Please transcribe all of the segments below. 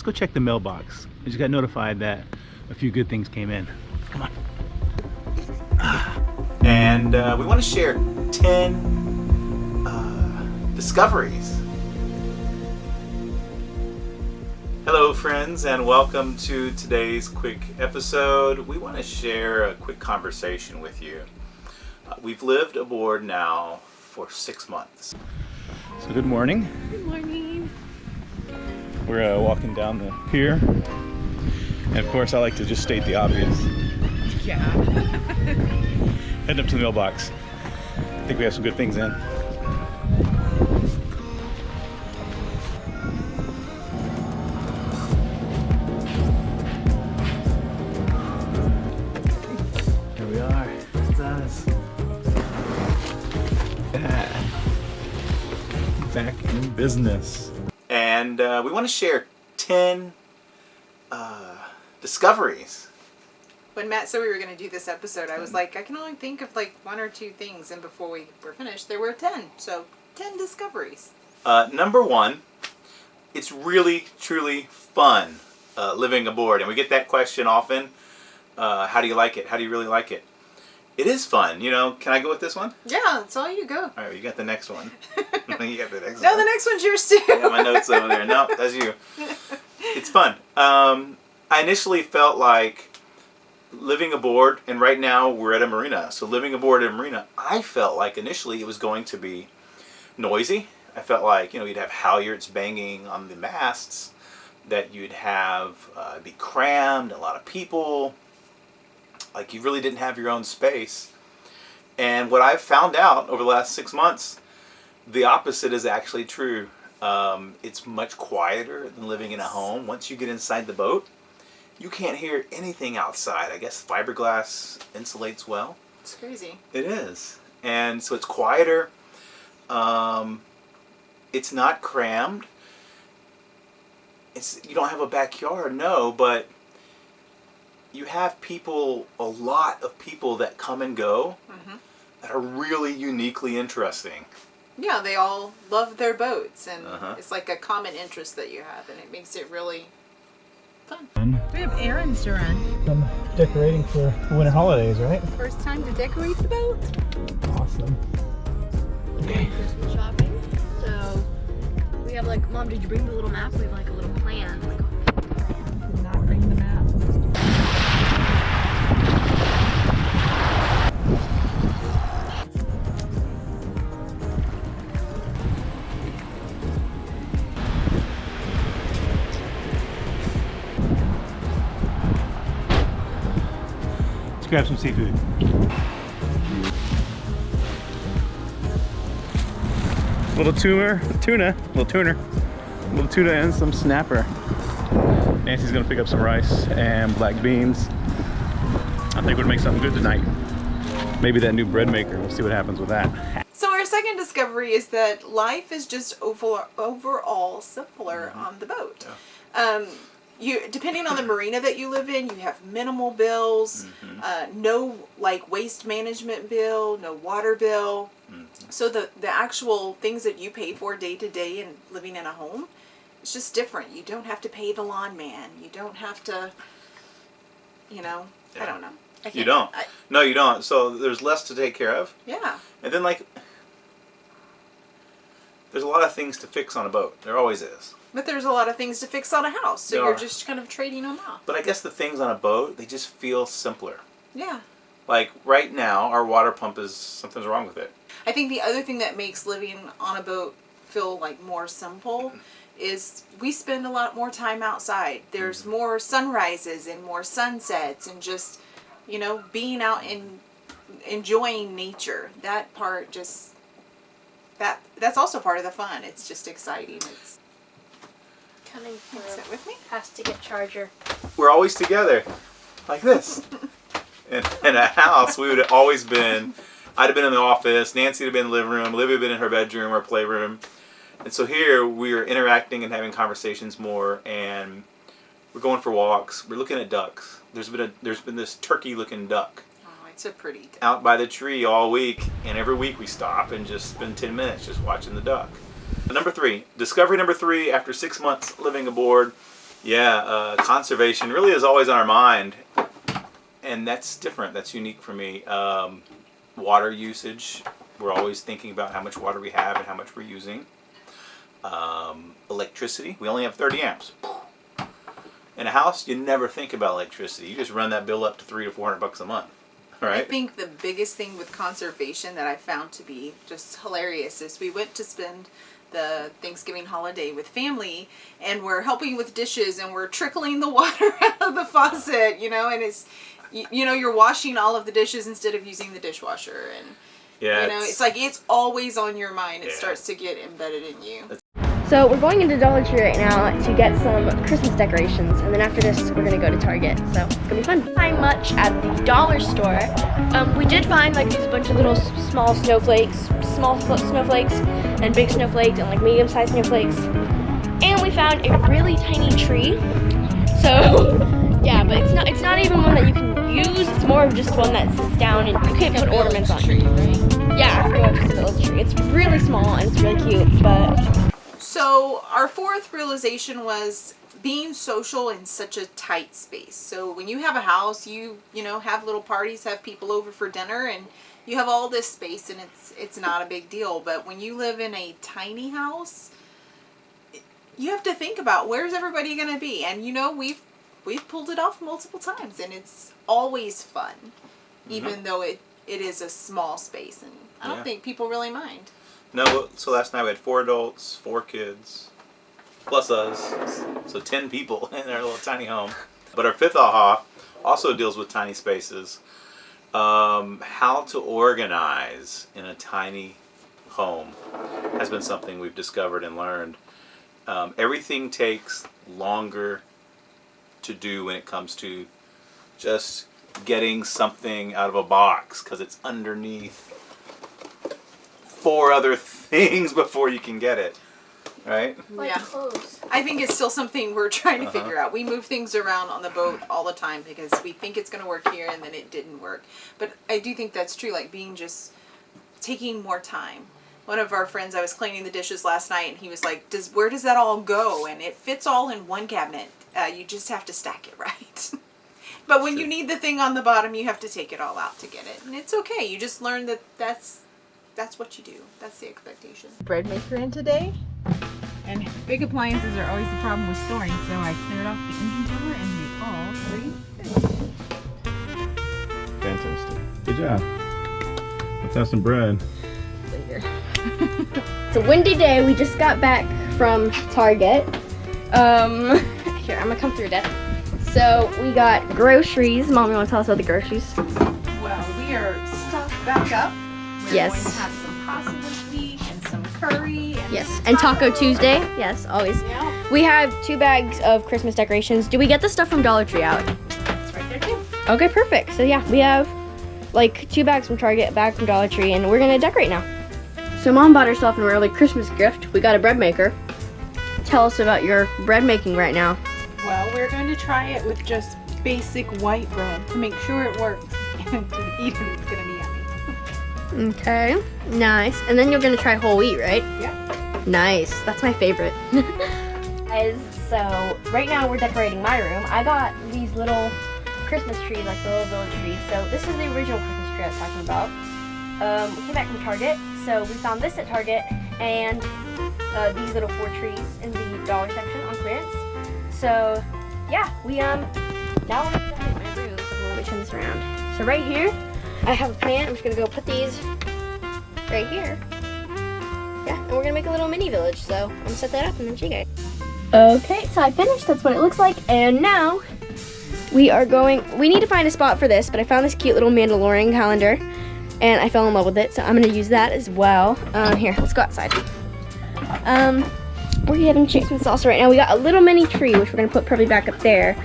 let's go check the mailbox. I just got notified that a few good things came in. Come on. And we want to share 10 discoveries. Hello friends, and welcome to today's quick episode. We want to share a quick conversation with you. We've lived aboard now for 6 months. So good morning. Good morning. We're walking down the pier. And of course I like to just state the obvious. Yeah. Heading up to the mailbox. I think we have some good things in. Here we are. It's us. Back in business. And we want to share 10 discoveries. When Matt said we were going to do this episode, I was like, I can only think of like 1 or 2 things, and before we were finished, there were 10. So 10 discoveries. Number 1, it's really, truly fun living aboard. And we get that question often. How do you like it? How do you really like it? It is fun. You know, can I go with this one? Yeah, that's all you go. All right, you got the next one. You got the next one. No, the next one's yours too. I got my notes over there. No, that's you. It's fun. I initially felt like living aboard, and right now we're at a marina. So living aboard at a marina, I felt like initially it was going to be noisy. I felt like, you'd have halyards banging on the masts, that you'd have be crammed, a lot of people, like you really didn't have your own space. And what I've found out over the last 6 months, the opposite is actually true. It's much quieter than living in a home. Once you get inside the boat, you can't hear anything outside. I guess fiberglass insulates well. It's crazy. It is. And so it's quieter. It's not crammed. You don't have a backyard, no, but you have people, a lot of people that come and go that are really uniquely interesting. Yeah, they all love their boats, and it's like a common interest that you have, and it makes it really fun. We have errands to run. I'm decorating for the winter holidays, right? First time to decorate the boat. Awesome. Okay. Christmas shopping. So we have like, Mom, did you bring the little map? We have like a little plan. Like a plan. Did not bring the map. Let's grab some seafood. Little tuna and some snapper. Nancy's gonna pick up some rice and black beans. I think we're gonna make something good tonight. Maybe that new bread maker. We'll see what happens with that. So our second discovery is that life is just overall simpler on the boat. Yeah. You, depending on the marina that you live in, you have minimal bills, no like waste management bill, no water bill. So the actual things that you pay for day to day and living in a home, it's just different. You don't have to pay the lawn man. You don't have to, I don't know. You don't. No, you don't. So there's less to take care of. Yeah. And then there's a lot of things to fix on a boat. There always is. But there's a lot of things to fix on a house, so you're just kind of trading them off. But I guess the things on a boat, they just feel simpler. Yeah. Like right now, our water pump something's wrong with it. I think the other thing that makes living on a boat feel like more simple is we spend a lot more time outside. There's more sunrises and more sunsets and just, being out and enjoying nature. That part just, that's also part of the fun. It's just exciting. It's Coming through. sit with me. Has to get charger. We're always together, like this. In a house, we would have always been, I'd have been in the office, Nancy would have been in the living room, Olivia would have been in her bedroom or playroom. And so here we are interacting and having conversations more, and we're going for walks. We're looking at ducks. There's been this turkey-looking duck. Oh, it's a pretty duck. Out by the tree all week, and every week we stop and just spend 10 minutes just watching the duck. Discovery number 3 after 6 months living aboard Yeah, conservation really is always on our mind, and that's different. That's unique for me. Water usage. We're always thinking about how much water we have and how much we're using. Electricity. We only have 30 amps. In a house, you never think about electricity. You just run that bill up to $300 to $400 a month. Right? I think the biggest thing with conservation that I found to be just hilarious is we went to spend the Thanksgiving holiday with family, and we're helping with dishes, and we're trickling the water out of the faucet, and it's, you're washing all of the dishes instead of using the dishwasher, and it's like it's always on your mind. It starts to get embedded in you. So we're going into Dollar Tree right now to get some Christmas decorations, and then after this we're gonna go to Target. So it's gonna be fun. Find much at the dollar store. We did find like these bunch of little small snowflakes, and big snowflakes, and like medium-sized snowflakes. And we found a really tiny tree. So yeah, but it's not even one that you can use. It's more of just one that sits down and you can't put ornaments on. Tree, right? Yeah, pretty much just a village tree. It's really small and it's really cute, but. So our fourth realization was being social in such a tight space. So when you have a house, you have little parties, have people over for dinner, and you have all this space, and it's not a big deal. But when you live in a tiny house, you have to think about where's everybody going to be. And we've pulled it off multiple times, and it's always fun, even though it is a small space, and I don't think people really mind. No, so last night we had 4 adults, 4 kids, plus us, so 10 people in our little tiny home. But our fifth aha also deals with tiny spaces. How to organize in a tiny home has been something we've discovered and learned. Everything takes longer to do when it comes to just getting something out of a box because it's underneath 4 other things before you can get it, right? Like clothes. I think it's still something we're trying to figure out. We move things around on the boat all the time because we think it's going to work here and then it didn't work. But I do think that's true, like taking more time. One of our friends, I was cleaning the dishes last night, and he was like, where does that all go? And it fits all in one cabinet. You just have to stack it right. But when you need the thing on the bottom, you have to take it all out to get it. And it's okay. You just learn that's what you do. That's the expectation. Bread maker in today, and big appliances are always the problem with storing, so I cleared off the engine cover and they all 3 fit. Fantastic. Good job. Let's have some bread. Later. It's a windy day. We just got back from Target. Here, I'm gonna come through that. So we got groceries. Mom, you wanna tell us about the groceries? Well, we are stocked back up. We're Yes. going to have some pasta this week and some curry. And Yes, some and Taco tacos. Tuesday. Yes, always. Yeah, We have 2 bags of Christmas decorations. Do we get the stuff from Dollar Tree out? it's right there too. Okay, perfect. So yeah, we have like 2 bags from Target, a bag from Dollar Tree, and we're gonna decorate now. So Mom bought herself an early Christmas gift. We got a bread maker. Tell us about your bread making right now. Well, we're going to try it with just basic white bread to make sure it works, and to eat it, it's going to be yummy. Okay, nice. And then you're gonna try whole wheat, right? Yep. Nice. That's my favorite. Guys, so right now we're decorating my room. I got these little Christmas trees, like the little village trees. So this is the original Christmas tree I was talking about. We came back from Target, so we found this at Target, and these little 4 trees in the dollar section on clearance. So yeah, we now we're gonna decorate my room. So I'm gonna turn this around. So right here, I have a pan. I'm just gonna go put these right here. Yeah, and we're gonna make a little mini village. So I'm gonna set that up and then show you guys. Okay, so I finished. That's what it looks like. And now we need to find a spot for this, but I found this cute little Mandalorian calendar and I fell in love with it. So I'm gonna use that as well. Here, let's go outside. We're having chicken salsa right now. We got a little mini tree, which we're gonna put probably back up there.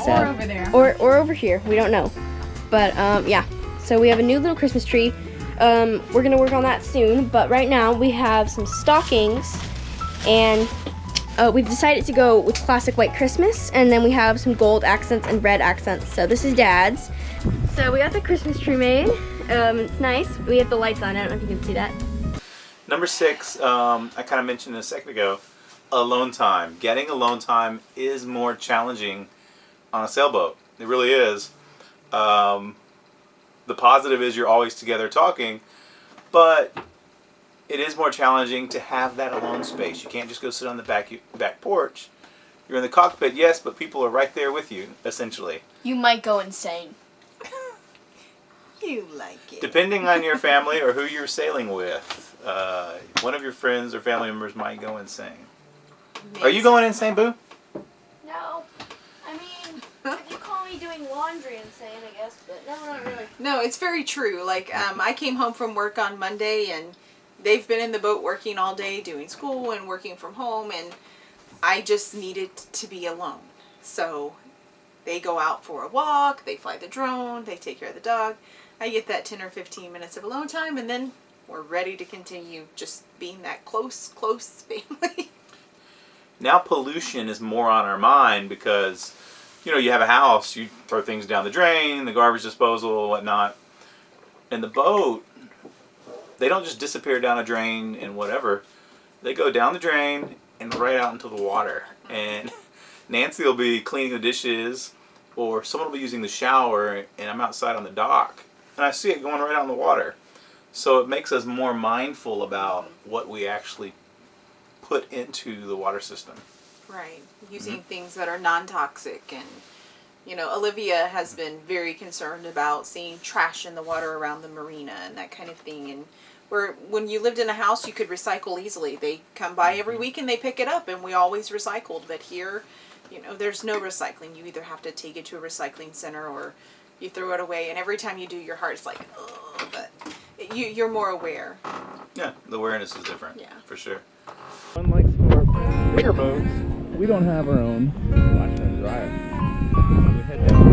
So, Or over there. Or over here. We don't know. But yeah. So we have a new little Christmas tree. We're gonna work on that soon. But right now we have some stockings, and we've decided to go with classic white Christmas, and then we have some gold accents and red accents. So this is Dad's. So we got the Christmas tree made. It's nice. We have the lights on. I don't know if you can see that. Number 6, I kind of mentioned a second ago. alone time. Getting alone time is more challenging on a sailboat. It really is. The positive is you're always together talking, but it is more challenging to have that alone space. You can't just go sit on the back porch. You're in the cockpit, yes, but people are right there with you, essentially. You might go insane. You like it. Depending on your family or who you're sailing with, one of your friends or family members might go insane. Are you going insane, Boo? No. I mean, if you call me doing laundry insane, I guess, but no, not really. No, it's very true. Like, I came home from work on Monday, and they've been in the boat working all day, doing school and working from home, and I just needed to be alone. So they go out for a walk, they fly the drone, they take care of the dog. I get that 10 or 15 minutes of alone time, and then we're ready to continue just being that close family. Now pollution is more on our mind because, you know, you have a house, you throw things down the drain, the garbage disposal, whatnot. In the boat, they don't just disappear down a drain and whatever. They go down the drain and right out into the water. And Nancy will be cleaning the dishes, or someone will be using the shower, and I'm outside on the dock. And I see it going right out in the water. So it makes us more mindful about what we actually put into the water system. Right. Using things that are non-toxic. And, you know, Olivia has been very concerned about seeing trash in the water around the marina and that kind of thing. And when you lived in a house, you could recycle easily. They come by every week and they pick it up, and we always recycled. But here, you know, there's no recycling. You either have to take it to a recycling center or you throw it away. And every time you do, your heart's like, oh, but you're more aware. Yeah, the awareness is different. Yeah. For sure. Unlike some of our bigger boats, we don't have our own washer and dryer. We head down.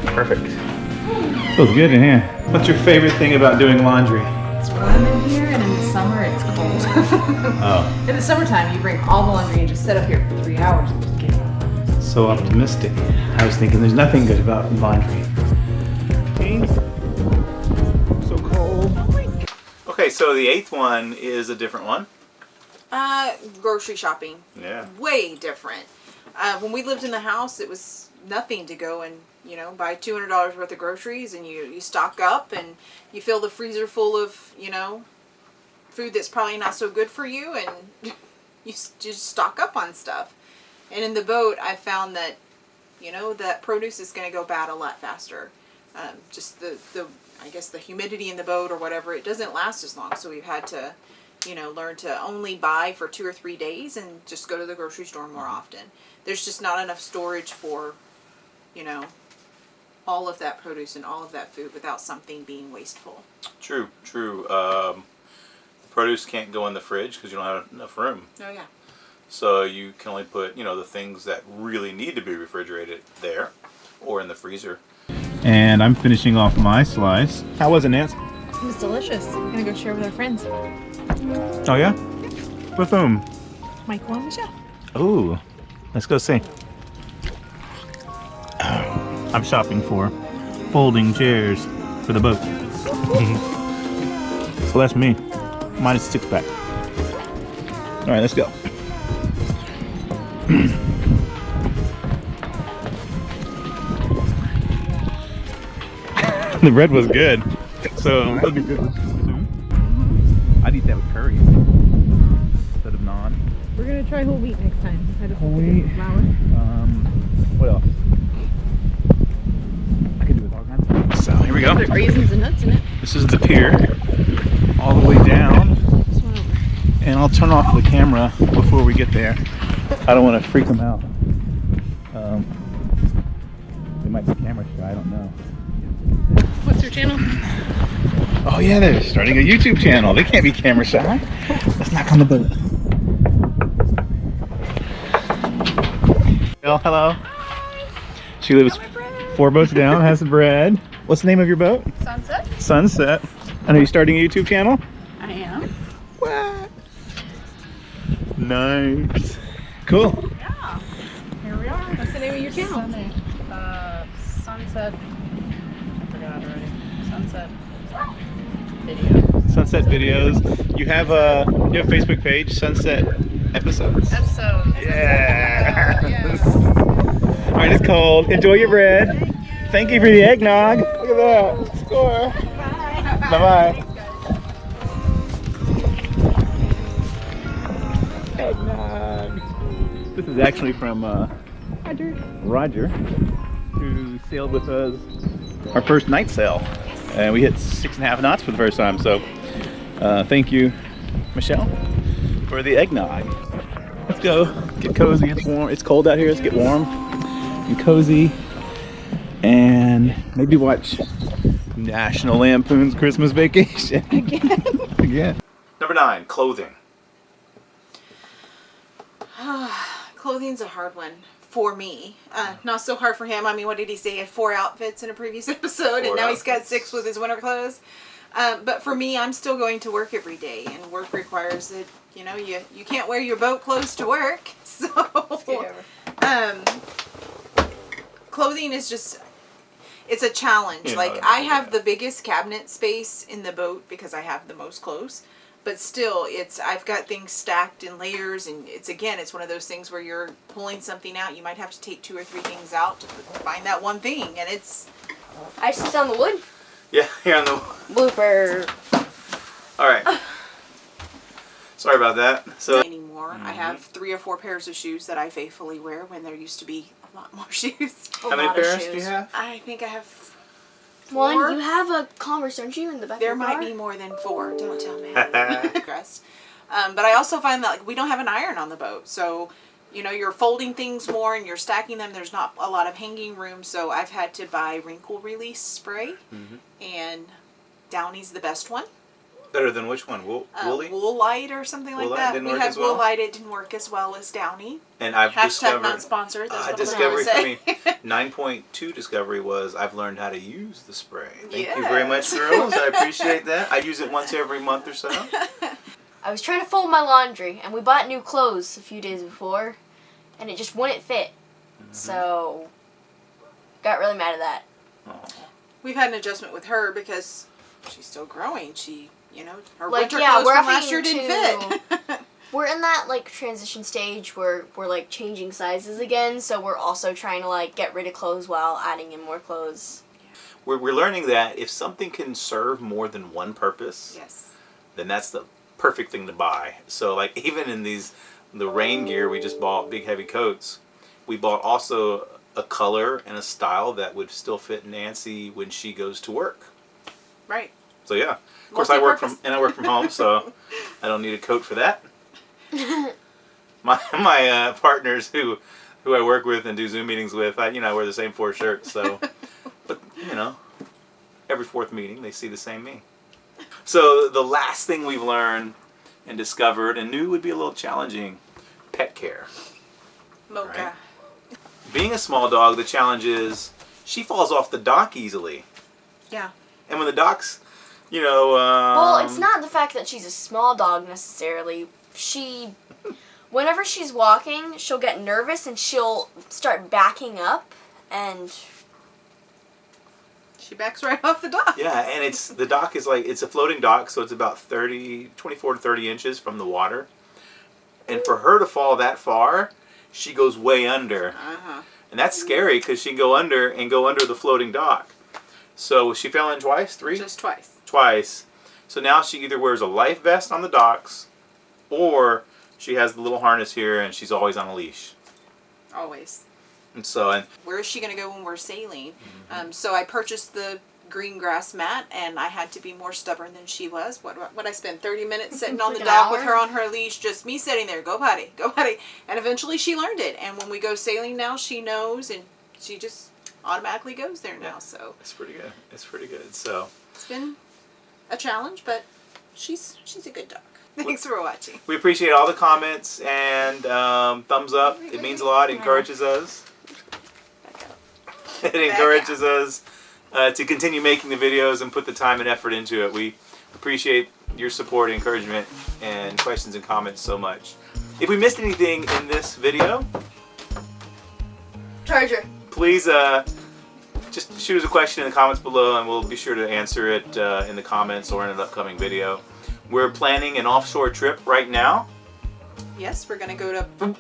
Perfect. Feels good in here. What's your favorite thing about doing laundry? It's warm in here, and in the summer it's cold. Oh, In the summertime, you bring all the laundry and just sit up here for 3 hours and just get it. so optimistic. I was thinking there's nothing good about laundry. So cold. Okay, so the 8th one is a different one. Grocery shopping. Yeah. Way different. When we lived in the house, it was nothing to go and, you know, buy $200 worth of groceries, and you stock up and you fill the freezer full of, you know, food that's probably not so good for you, and you just stock up on stuff. And in the boat, I found that, you know, that produce is going to go bad a lot faster. Just the I guess the humidity in the boat or whatever, it doesn't last as long. So we've had to, you know, learn to only buy for 2 or 3 days and just go to the grocery store more often. There's just not enough storage for, you know, all of that produce and all of that food without something being wasteful. True. The produce can't go in the fridge because you don't have enough room. Oh yeah. So you can only put, you know, the things that really need to be refrigerated there or in the freezer. And I'm finishing off my slice. How was it, Nance? It was delicious. I'm gonna go share with our friends. Oh yeah? With whom? Michael and Michelle. Ooh, let's go see. I'm shopping for folding chairs for the boat. So that's me. Minus a 6-pack. All right, let's go. The bread was good. So that'll be good with soup. I'd eat that with curry instead of naan. We're gonna try whole wheat next time. Instead of Whole wheat. flour. What else? I could do with all kinds of things. So here we go. There's raisins and nuts in it. This is the pier, all the way down. This one over. And I'll turn off the camera before we get there. I don't want to freak them out. They might be camera shy, I don't know. What's your channel? Oh yeah, they're starting a YouTube channel. They can't be camera shy. Let's knock on the boat. Hello. She lives 4 boats down, has the bread. What's the name of your boat? Sunset. Sunset. And are you starting a YouTube channel? I am. What? Nice. Cool. Yeah. Here we are. What's the name of your channel? Sunset. I forgot already. Sunset video. Sunset sunset videos. You have a Facebook page, Sunset Episodes. Yeah. All right, it's cold. Enjoy your bread. Thank you for the eggnog. Look at that. Score. Bye-bye. Eggnog. This is actually from Roger, who sailed with us our first night sail. And we hit 6.5 knots for the first time. So thank you, Michelle, for the eggnog. Let's go get cozy. It's warm. It's cold out here. Let's get warm and cozy. And maybe watch National Lampoon's Christmas Vacation. Again. Number 9, clothing. Clothing's a hard one for me. Not so hard for him. I mean, what did he say? He had 4 outfits in a previous episode, and now he's got 6 with his winter clothes. But for me, I'm still going to work every day, and work requires that, you know, you can't wear your boat clothes to work. So, clothing is just, it's a challenge. Like, I have the biggest cabinet space in the boat because I have the most clothes. But still, I've got things stacked in layers, and it's one of those things where you're pulling something out. You might have to take 2 or 3 things out to find that one thing, and it's... I sit on the wood. Yeah, here on the... Blooper. All right. Sorry about that. So anymore. I have 3 or 4 pairs of shoes that I faithfully wear when there used to be a lot more shoes. How many pairs do you have? I think I have 4. One, you have a Converse, don't you, in the back There of the car? might be more than 4. Don't tell me. But I also find that, like, we don't have an iron on the boat, so you know, you're folding things more and you're stacking them. There's not a lot of hanging room, so I've had to buy wrinkle release spray, and Downy's the best one. Better than which one? Woolly? Wool Light or something like that. Didn't we work had as well? Wool Light. It didn't work as well as Downy. And I've discovered... not sponsored. That's what discovery I'm for me. say. 9.2 discovery was I've learned how to use the spray. Thank you very much, girls. I appreciate that. I use it once every month or so. I was trying to fold my laundry, and we bought new clothes a few days before, and it just wouldn't fit. So, got really mad at that. We've had an adjustment with her because she's still growing. She, you know, her Like, winter yeah, clothes we're from having last year didn't fit. We're in that, like, transition stage where we're, like, changing sizes again, so we're also trying to, like, get rid of clothes while adding in more clothes. We're learning that if something can serve more than one purpose, Yes. then that's the perfect thing to buy. So, like, even in the rain gear we just bought, big heavy coats, we bought also a color and a style that would still fit Nancy when she goes to work. Right. So yeah, of course I work from home, so I don't need a coat for that. My partners who I work with and do Zoom meetings with, I wear the same 4 shirts. So, but every 4th meeting they see the same me. So the last thing we've learned and discovered and knew would be a little challenging: pet care. Mocha. Right? Being a small dog, the challenge is she falls off the dock easily. Yeah. And when the dock's, well, it's not the fact that she's a small dog necessarily. Whenever she's walking, she'll get nervous and she'll start backing up, and she backs right off the dock. Yeah, and the dock is it's a floating dock, so it's about 24 to 30 inches from the water. And for her to fall that far, she goes way under. And that's scary because she can go under the floating dock. So she fell in twice? 3? Just twice. Twice. So now she either wears a life vest on the docks, or she has the little harness here and she's always on a leash. Always. And so, where is she going to go when we're sailing? So I purchased the green grass mat, and I had to be more stubborn than she was. What I spent 30 minutes sitting on the dock with her on her leash, just me sitting there, go potty, and eventually she learned it. And when we go sailing now, she knows, and she just automatically goes there now. So it's pretty good. It's pretty good. So it's been a challenge, but she's a good dog. Thanks for watching. We appreciate all the comments and thumbs up. It means a lot. It encourages us. It encourages us to continue making the videos and put the time and effort into it. We appreciate your support, encouragement, and questions and comments so much. If we missed anything in this video, Charger. please just shoot us a question in the comments below, and we'll be sure to answer it in the comments or in an upcoming video. We're planning an offshore trip right now. Yes, we're gonna go to.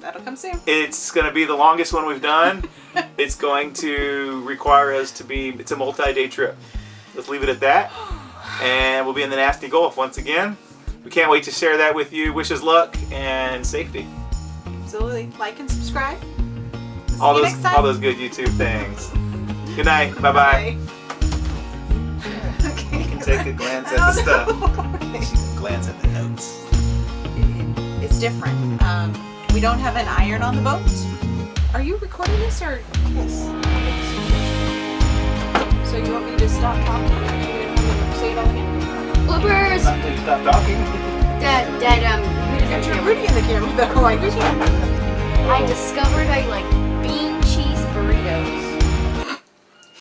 That'll come soon. It's going to be the longest one we've done. It's going to require us to be. It's a multi-day trip. Let's leave it at that. And we'll be in the Nasty Gulf once again. We can't wait to share that with you. Wish us luck and safety. Absolutely. Like and subscribe. See All you those, next time. all those good YouTube things. Good night. Bye bye. Okay. Take a glance at the stuff. She can glance at the notes. It's different. We don't have an iron on the boat. Are you recording this or? Yes. So you want me to stop talking? You want me to say it all again? Bloopers! Not until you stop talking. Dad, You're Rudy in the camera though. Like, I discovered I like